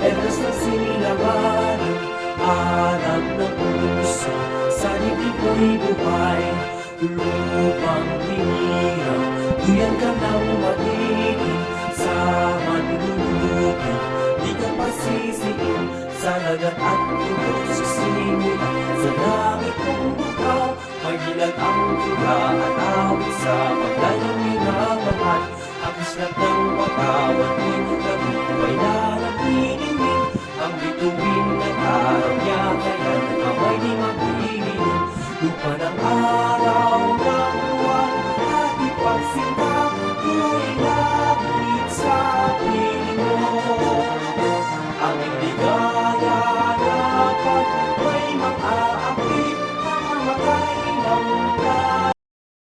Perlas na silangan, hanap ng puso, sa dibdib mo'y buhay. Lupang hinirang, duyan ka ng matitin, sa manlulupin, di ka pasisiin, sa dagat at tulog, sisimulan, sa langit kong bukaw, magilag ang tula at awit sa paglayang minamahal. Ang islat ng patawad mo'y nagubay na nagbibigay, ang bituin ng araw niya, kaya nagkaway di magbibigay. Lupa ng araw ng buwan, at ipagsinta, tuloy langit sa piling mo. Ang indigan